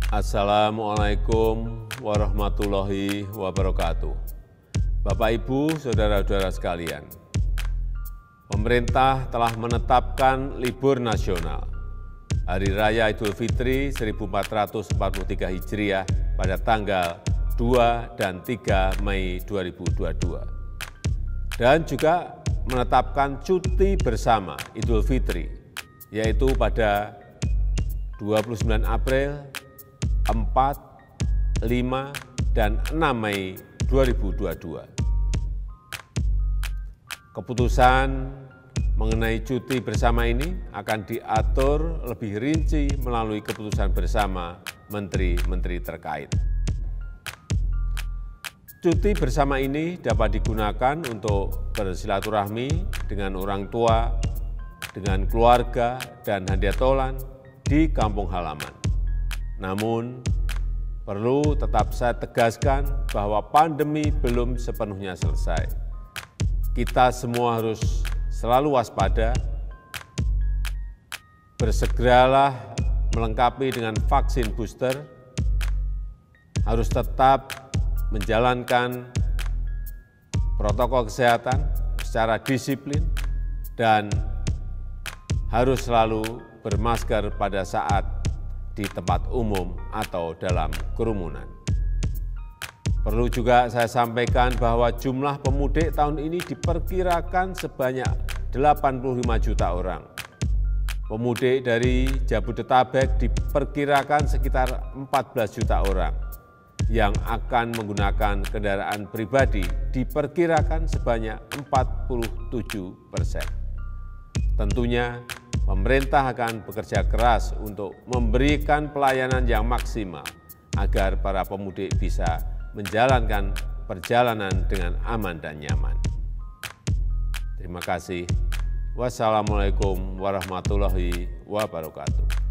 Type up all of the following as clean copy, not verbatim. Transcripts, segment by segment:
Assalamualaikum warahmatullahi wabarakatuh. Bapak, Ibu, saudara-saudara sekalian, pemerintah telah menetapkan libur nasional Hari Raya Idul Fitri 1443 Hijriah pada tanggal 2 dan 3 Mei 2022. Dan juga menetapkan cuti bersama Idul Fitri, yaitu pada 29 April, 4, 5, dan 6 Mei 2022. Keputusan mengenai cuti bersama ini akan diatur lebih rinci melalui keputusan bersama menteri-menteri terkait. Cuti bersama ini dapat digunakan untuk bersilaturahmi dengan orang tua, dengan keluarga, dan handiatolan di kampung halaman. Namun, perlu tetap saya tegaskan bahwa pandemi belum sepenuhnya selesai. Kita semua harus selalu waspada, bersegeralah melengkapi dengan vaksin booster, harus tetap menjalankan protokol kesehatan secara disiplin, dan harus selalu bermasker pada saat di tempat umum atau dalam kerumunan. Perlu juga saya sampaikan bahwa jumlah pemudik tahun ini diperkirakan sebanyak 85 juta orang. Pemudik dari Jabodetabek diperkirakan sekitar 14 juta orang. Yang akan menggunakan kendaraan pribadi diperkirakan sebanyak 47%. Tentunya, pemerintah akan bekerja keras untuk memberikan pelayanan yang maksimal agar para pemudik bisa menjalankan perjalanan dengan aman dan nyaman. Terima kasih. Wassalamualaikum warahmatullahi wabarakatuh.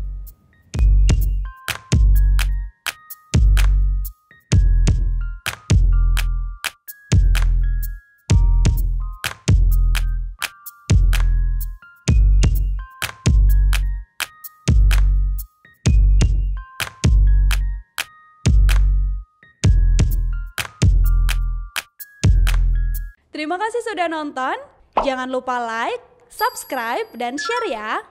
Terima kasih sudah nonton. Jangan lupa like, subscribe, dan share ya.